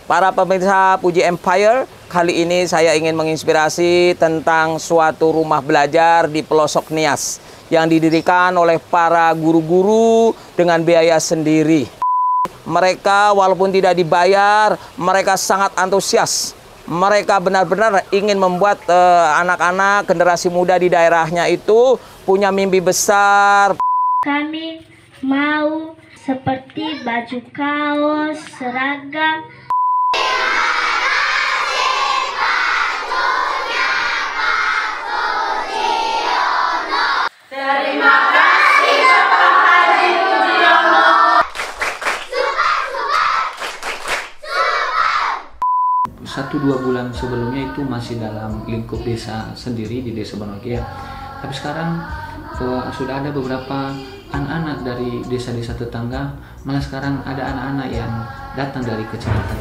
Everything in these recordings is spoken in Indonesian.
Para pemirsa Puji Empire, kali ini saya ingin menginspirasi tentang suatu rumah belajar di pelosok Nias yang didirikan oleh para guru-guru dengan biaya sendiri. Mereka walaupun tidak dibayar, mereka sangat antusias. Mereka benar-benar ingin membuat anak-anak generasi muda di daerahnya itu punya mimpi besar. Kami mau seperti baju kaos, seragam. Terima kasih Bapak Haji Pujiono. 1-2 bulan sebelumnya itu masih dalam lingkup desa sendiri di Desa Bonogia. Tapi sekarang sudah ada beberapa anak-anak dari desa-desa tetangga, malah sekarang ada anak-anak yang datang dari kecamatan.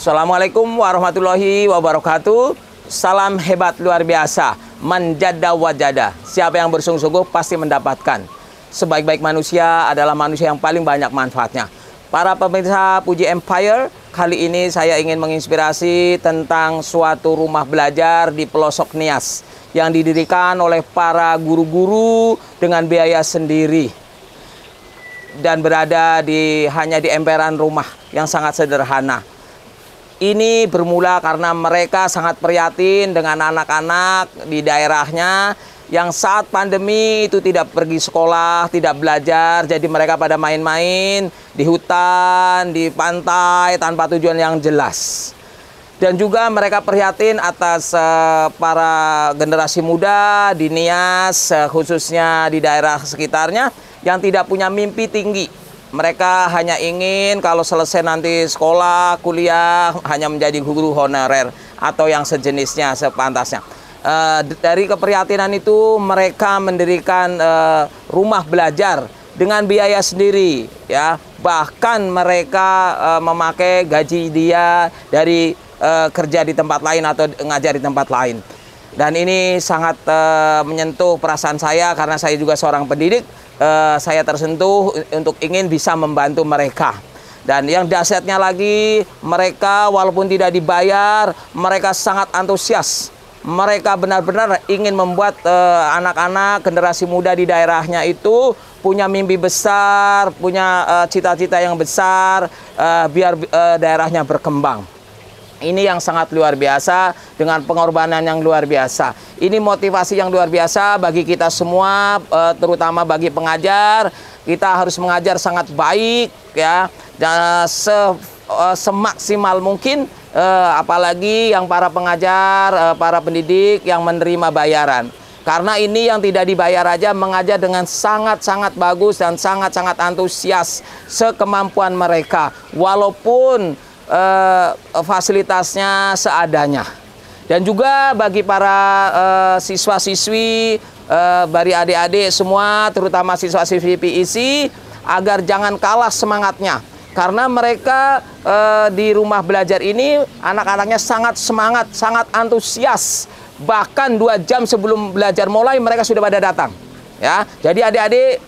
Assalamualaikum warahmatullahi wabarakatuh. Salam hebat luar biasa. Manjada wajada. Siapa yang bersungguh-sungguh pasti mendapatkan. Sebaik-baik manusia adalah manusia yang paling banyak manfaatnya. Para pemirsa Puji Empire, kali ini saya ingin menginspirasi tentang suatu rumah belajar di pelosok Nias yang didirikan oleh para guru-guru dengan biaya sendiri dan berada hanya di emperan rumah yang sangat sederhana. Ini bermula karena mereka sangat prihatin dengan anak-anak di daerahnya yang saat pandemi itu tidak pergi sekolah, tidak belajar. Jadi mereka pada main-main di hutan, di pantai tanpa tujuan yang jelas. Dan juga mereka prihatin atas para generasi muda di Nias, khususnya di daerah sekitarnya yang tidak punya mimpi tinggi. Mereka hanya ingin kalau selesai nanti sekolah, kuliah, hanya menjadi guru honorer atau yang sejenisnya, sepantasnya. Dari keprihatinan itu mereka mendirikan rumah belajar dengan biaya sendiri, ya. Bahkan mereka memakai gaji dia dari kerja di tempat lain atau ngajar di tempat lain. Dan ini sangat menyentuh perasaan saya karena saya juga seorang pendidik. Saya tersentuh untuk ingin bisa membantu mereka. Dan yang dahsyatnya lagi, mereka walaupun tidak dibayar, mereka sangat antusias. Mereka benar-benar ingin membuat anak-anak generasi muda di daerahnya itu punya mimpi besar, punya cita-cita yang besar, biar daerahnya berkembang. Ini yang sangat luar biasa dengan pengorbanan yang luar biasa. Ini motivasi yang luar biasa bagi kita semua, terutama bagi pengajar. Kita harus mengajar sangat baik, ya, dan semaksimal mungkin. Apalagi yang para pengajar, para pendidik yang menerima bayaran. Karena ini yang tidak dibayar aja mengajar dengan sangat-sangat bagus dan sangat-sangat antusias sekemampuan mereka. Walaupun fasilitasnya seadanya. Dan juga bagi para siswa-siswi, bagi adik-adik semua, terutama siswa-siswi PIC, agar jangan kalah semangatnya. Karena mereka di rumah belajar ini, anak-anaknya sangat semangat, sangat antusias. Bahkan 2 jam sebelum belajar mulai, mereka sudah pada datang. Ya, jadi adik-adik,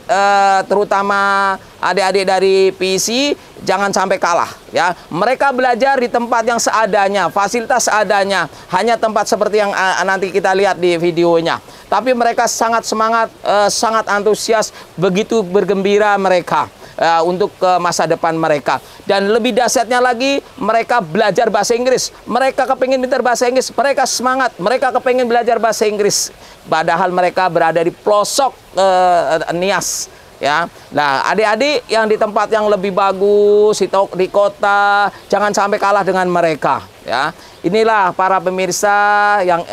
terutama adik-adik dari PIC, jangan sampai kalah. Ya, mereka belajar di tempat yang seadanya, fasilitas seadanya, hanya tempat seperti yang nanti kita lihat di videonya. Tapi mereka sangat semangat, sangat antusias, begitu bergembira mereka untuk masa depan mereka. Dan lebih dahsyatnya lagi, mereka belajar bahasa Inggris. Mereka kepingin pintar bahasa Inggris, mereka semangat, mereka kepingin belajar bahasa Inggris. Padahal mereka berada di pelosok Nias. Ya, nah adik-adik yang di tempat yang lebih bagus, di kota, jangan sampai kalah dengan mereka. Ya, inilah para pemirsa yang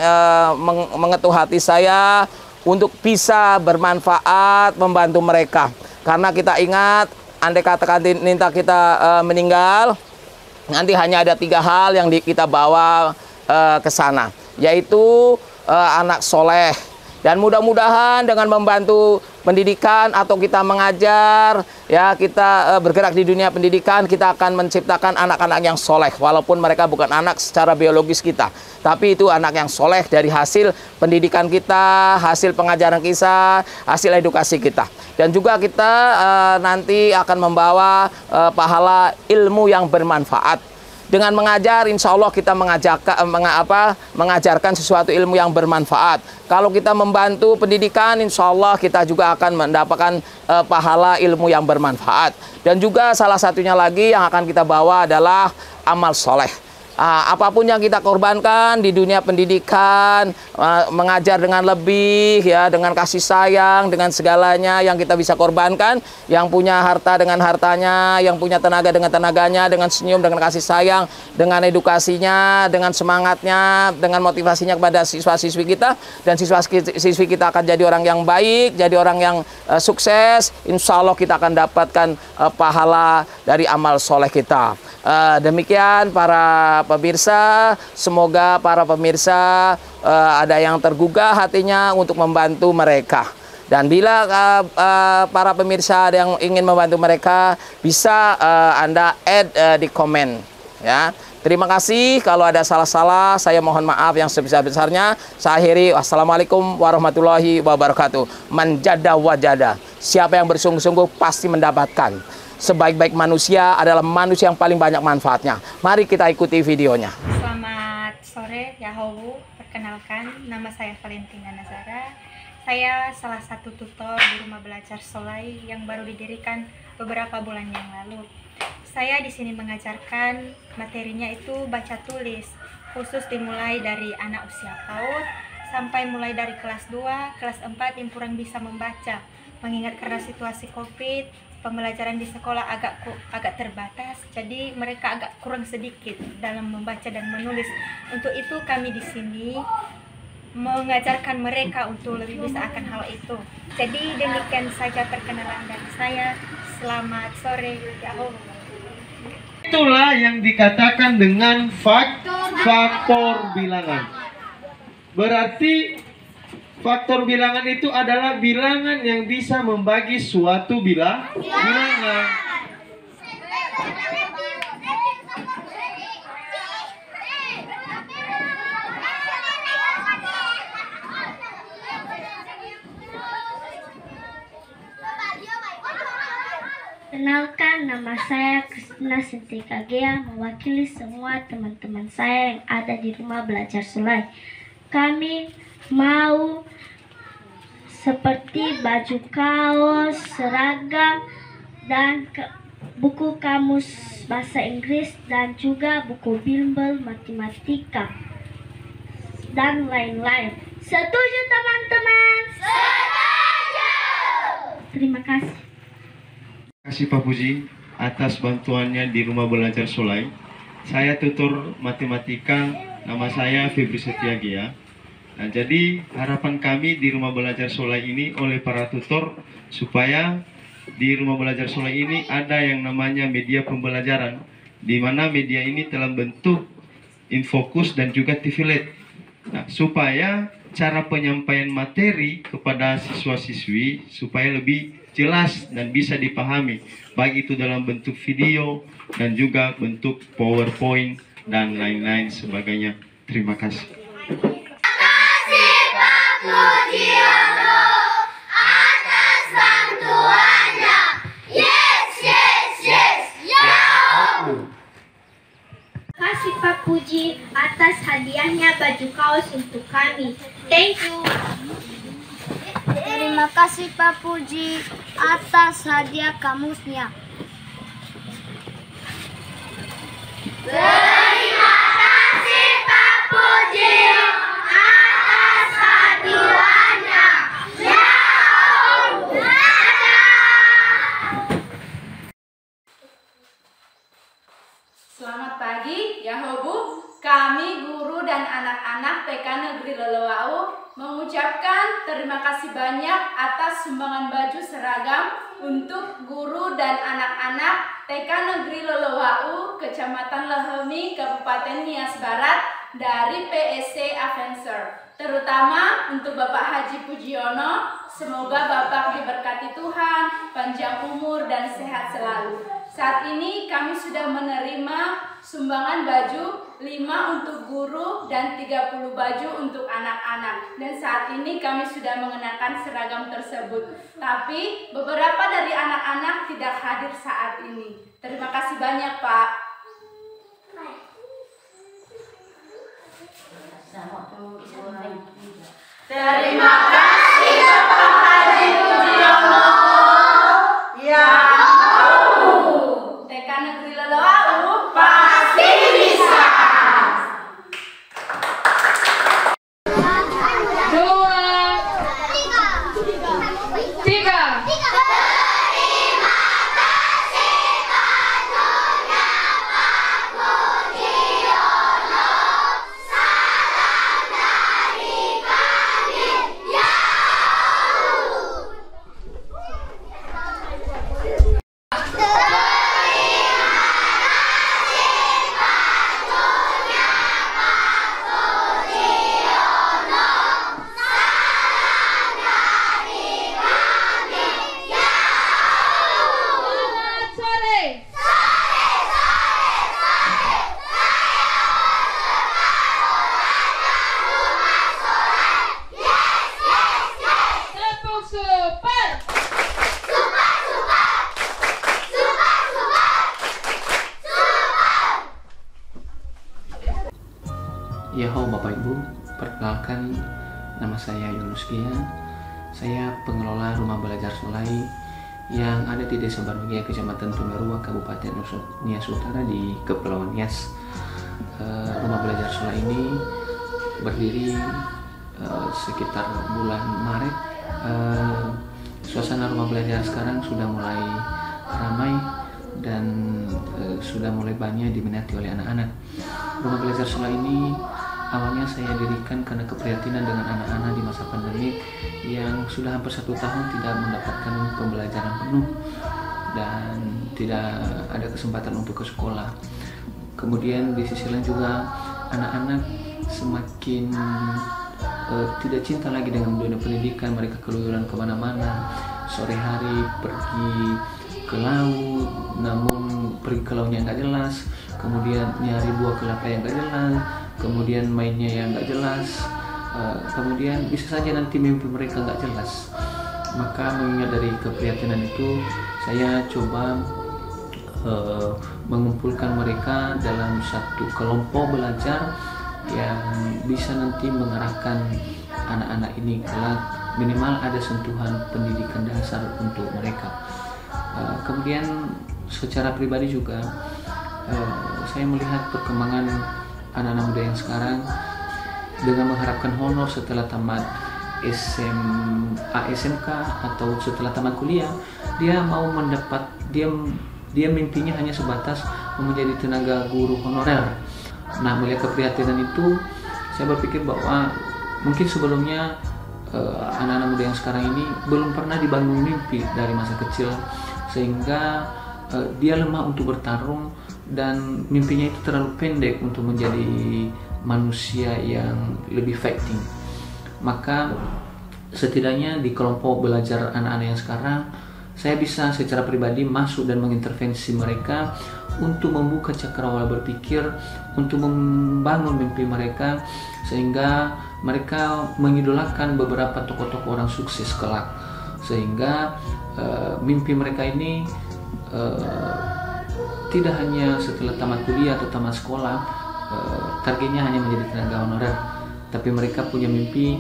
mengetuk hati saya untuk bisa bermanfaat membantu mereka. Karena kita ingat, andai katakan Ninta kita meninggal, Nanti hanya ada 3 hal yang kita bawa ke sana, yaitu anak soleh. Dan mudah-mudahan dengan membantu pendidikan atau kita mengajar, ya kita bergerak di dunia pendidikan, kita akan menciptakan anak-anak yang soleh. Walaupun mereka bukan anak secara biologis kita, tapi itu anak yang soleh dari hasil pendidikan kita, hasil pengajaran kita, hasil edukasi kita. Dan juga kita nanti akan membawa pahala ilmu yang bermanfaat. Dengan mengajar, insya Allah kita mengajarkan sesuatu ilmu yang bermanfaat. Kalau kita membantu pendidikan, insya Allah kita juga akan mendapatkan pahala ilmu yang bermanfaat. Dan juga salah satunya lagi yang akan kita bawa adalah amal soleh. Apapun yang kita korbankan di dunia pendidikan, mengajar dengan lebih, ya, dengan kasih sayang, dengan segalanya yang kita bisa korbankan, yang punya harta dengan hartanya, yang punya tenaga dengan tenaganya, dengan senyum, dengan kasih sayang, dengan edukasinya, dengan semangatnya, dengan motivasinya kepada siswa-siswi kita, dan siswa-siswi kita akan jadi orang yang baik, jadi orang yang sukses. Insya Allah kita akan dapatkan pahala dari amal soleh kita. Demikian para pemirsa, semoga para pemirsa ada yang tergugah hatinya untuk membantu mereka. Dan bila para pemirsa ada yang ingin membantu mereka, bisa Anda add di komen, ya. Terima kasih. Kalau ada salah-salah, saya mohon maaf yang sebesar-besarnya. Saya akhiri. Wassalamualaikum warahmatullahi wabarakatuh. Man jada wajada. Siapa yang bersungguh-sungguh pasti mendapatkan. Sebaik-baik manusia adalah manusia yang paling banyak manfaatnya. Mari kita ikuti videonya. Selamat sore, Yahowu. Perkenalkan, nama saya Valentina Nazara. Saya salah satu tutor di Rumah Belajar Solai yang baru didirikan beberapa bulan yang lalu. Saya di sini mengajarkan materinya itu baca tulis, khusus dimulai dari anak usia PAUD sampai mulai dari kelas 2, kelas 4 yang kurang bisa membaca. Mengingat karena situasi Covid, pembelajaran di sekolah agak terbatas, jadi mereka agak kurang sedikit dalam membaca dan menulis. Untuk itu kami di sini mengajarkan mereka untuk lebih bisa akan hal itu. Jadi demikian saja perkenalan dari saya. Selamat sore, Yahoo. Itulah yang dikatakan dengan faktor bilangan. Berarti faktor bilangan itu adalah bilangan yang bisa membagi suatu bilangan. Kenalkan, nama saya Kristina Sintika Gea, mewakili semua teman-teman saya yang ada di Rumah Belajar Solai. Kami mau seperti baju kaos, seragam, dan buku kamus bahasa Inggris, dan juga buku bimbel matematika, dan lain-lain. Setuju teman-teman? Setuju! Terima kasih. Terima kasih Pak Puji atas bantuannya di Rumah Belajar Solai. Saya tutor matematika, nama saya Febri Setiagia. Nah, jadi harapan kami di Rumah Belajar Solai ini oleh para tutor, supaya di Rumah Belajar Solai ini ada yang namanya media pembelajaran, di mana media ini telah bentuk Infokus dan juga TV LED. Nah, supaya cara penyampaian materi kepada siswa-siswi supaya lebih jelas dan bisa dipahami, baik itu dalam bentuk video dan juga bentuk PowerPoint dan lain-lain sebagainya. Terima kasih. Pak Pujiono atas bantuannya. Yes, yes, yes. Yahoo! Kasih Pak Puji atas hadiahnya baju kaos untuk kami. Thank you. Terima kasih Pak Puji atas hadiah kamusnya. Terima kasih Pak Pujio atas hadiahnya. Yahoo! Selamat pagi, Yahobu. Kami guru dan anak-anak TK Negeri Lelewau mengucapkan terima kasih banyak atas sumbangan baju seragam untuk guru dan anak-anak TK Negeri Lelewau, Kecamatan Lehemi, Kabupaten Nias Barat dari PSC Avenser. Terutama untuk Bapak Haji Pujiono, semoga Bapak diberkati Tuhan, panjang umur dan sehat selalu. Saat ini kami sudah menerima sumbangan baju 5 untuk guru dan 30 baju untuk anak-anak. Dan saat ini kami sudah mengenakan seragam tersebut. Tapi beberapa dari anak-anak tidak hadir saat ini. Terima kasih banyak, Pak. Terima kasih Bapak Haji Pujiono. Ya. TK Negeri Lelewau Pasti bisa. 2, 3. Yahoo Bapak Ibu, perkenalkan nama saya Yunus Gia. Saya pengelola Rumah Belajar Solai yang ada di Desa Banugia, Kecamatan Tumerua, Kabupaten Nias Utara di Kepulauan Nias. Rumah Belajar Solai ini berdiri sekitar bulan Maret. Suasana rumah belajar sekarang sudah mulai ramai dan sudah mulai banyak diminati oleh anak-anak. Rumah Belajar Solai ini awalnya saya dirikan karena keprihatinan dengan anak-anak di masa pandemi yang sudah hampir 1 tahun tidak mendapatkan pembelajaran penuh dan tidak ada kesempatan untuk ke sekolah. Kemudian di sisi lain juga anak-anak semakin tidak cinta lagi dengan dunia pendidikan. Mereka keluyuran kemana-mana, sore hari pergi ke laut, namun pergi ke lautnya nggak jelas, kemudian nyari buah kelapa yang nggak jelas, kemudian mainnya yang nggak jelas, kemudian bisa saja nanti mimpi mereka nggak jelas. Maka mengingat dari keprihatinan itu, saya coba mengumpulkan mereka dalam satu kelompok belajar yang bisa nanti mengarahkan anak-anak ini kelak minimal ada sentuhan pendidikan dasar untuk mereka. Kemudian secara pribadi juga saya melihat perkembangan anak-anak muda yang sekarang dengan mengharapkan honor setelah tamat SMA, SMK atau setelah tamat kuliah, dia mau mendapat dia mimpinya hanya sebatas menjadi tenaga guru honorer. Nah, melihat keprihatinan itu, saya berpikir bahwa mungkin sebelumnya anak-anak muda yang sekarang ini belum pernah dibangun mimpi dari masa kecil, sehingga dia lemah untuk bertarung dan mimpinya itu terlalu pendek untuk menjadi manusia yang lebih fighting. Maka setidaknya di kelompok belajar anak-anak yang sekarang, saya bisa secara pribadi masuk dan mengintervensi mereka untuk membuka cakrawala berpikir, untuk membangun mimpi mereka, sehingga mereka mengidolakan beberapa tokoh-tokoh orang sukses kelak, sehingga mimpi mereka ini tidak hanya setelah tamat kuliah atau tamat sekolah targetnya hanya menjadi tenaga honorer, tapi mereka punya mimpi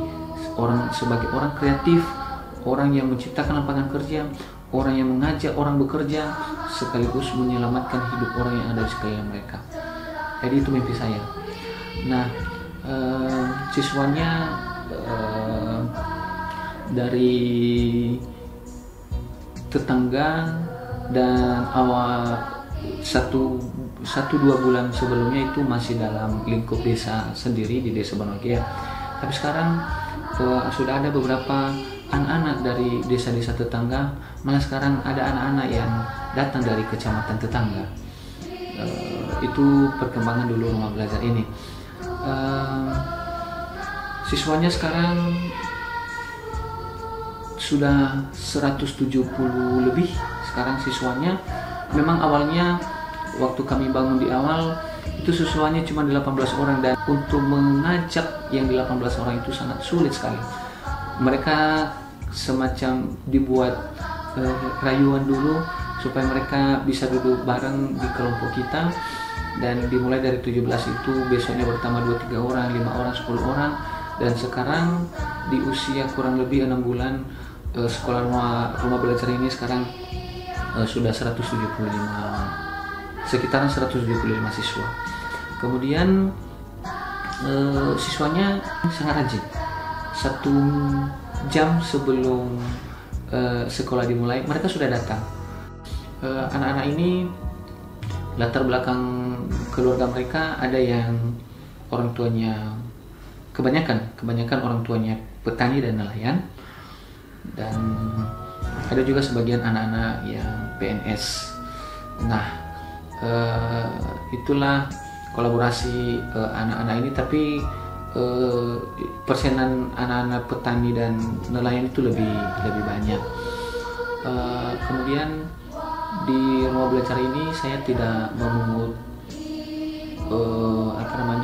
sebagai orang kreatif, orang yang menciptakan lapangan kerja, orang yang mengajak orang bekerja, sekaligus menyelamatkan hidup orang yang ada di sekeliling mereka. Jadi itu mimpi saya. Nah, siswanya dari tetangga dan awal 1-2 bulan sebelumnya itu masih dalam lingkup desa sendiri di Desa Banugia. Tapi sekarang sudah ada beberapa anak-anak dari desa-desa tetangga, malah sekarang ada anak-anak yang datang dari kecamatan tetangga. Itu perkembangan dulu rumah belajar ini. Siswanya sekarang sudah 170 lebih sekarang siswanya. Memang awalnya waktu kami bangun di awal itu siswanya cuma 18 orang, dan untuk mengajak yang 18 orang itu sangat sulit sekali. Mereka semacam dibuat rayuan dulu supaya mereka bisa duduk bareng di kelompok kita, dan dimulai dari 17 itu besoknya bertambah 2-3 orang, 5 orang, 10 orang, dan sekarang di usia kurang lebih 6 bulan sekolah rumah belajar ini sekarang sudah 175, sekitaran 175 siswa. Kemudian siswanya sangat rajin. 1 jam sebelum sekolah dimulai mereka sudah datang. Anak-anak ini latar belakang keluarga mereka ada yang orang tuanya kebanyakan orang tuanya petani dan nelayan, dan ada juga sebagian anak-anak yang PNS. Nah, itulah kolaborasi anak-anak ini, tapi persenan anak-anak petani dan nelayan itu lebih banyak. Kemudian di rumah belajar ini saya tidak memungut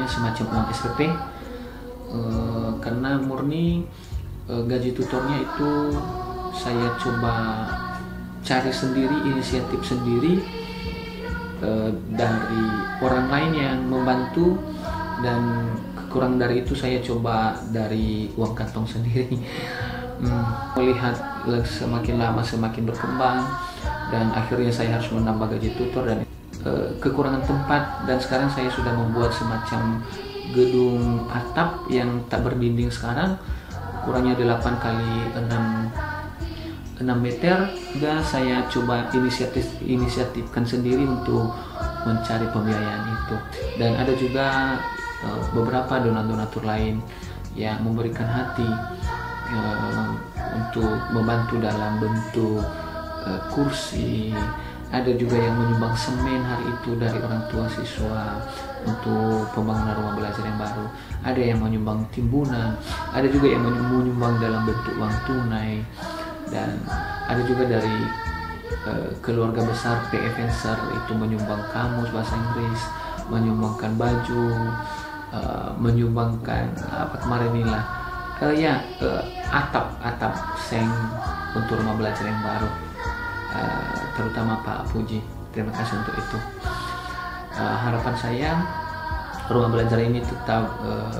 semacam uang SPP, karena murni gaji tutornya itu saya coba cari sendiri, inisiatif sendiri dari orang lain yang membantu, dan kurang dari itu saya coba dari uang kantong sendiri. Melihat semakin lama semakin berkembang, dan akhirnya saya harus menambah gaji tutor dan kekurangan tempat, dan sekarang saya sudah membuat semacam gedung atap yang tak berdinding sekarang, kurangnya 8 kali 6 meter, dan saya coba inisiatifkan sendiri untuk mencari pembiayaan itu. Dan ada juga beberapa donatur lain yang memberikan hati untuk membantu dalam bentuk kursi. Ada juga yang menyumbang semen hari itu dari orang tua siswa untuk pembangunan rumah belajar yang baru. Ada yang menyumbang timbunan, ada juga yang menyumbang dalam bentuk uang tunai, dan ada juga dari keluarga besar P. Avenser itu menyumbang kamus bahasa Inggris, menyumbangkan baju, menyumbangkan apa kemarin inilah atap seng untuk rumah belajar yang baru, terutama Pak Puji. Terima kasih untuk itu. Harapan saya rumah belajar ini tetap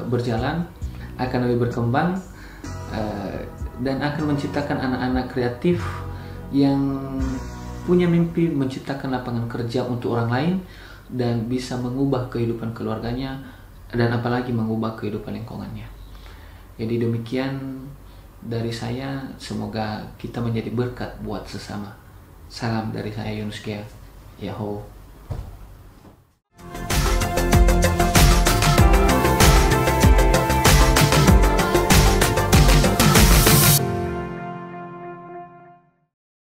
berjalan, akan lebih berkembang, dan akan menciptakan anak-anak kreatif yang punya mimpi menciptakan lapangan kerja untuk orang lain dan bisa mengubah kehidupan keluarganya, dan apalagi mengubah kehidupan lingkungannya. Jadi demikian dari saya, semoga kita menjadi berkat buat sesama. Salam dari saya, Yunus Kia. Yahoo.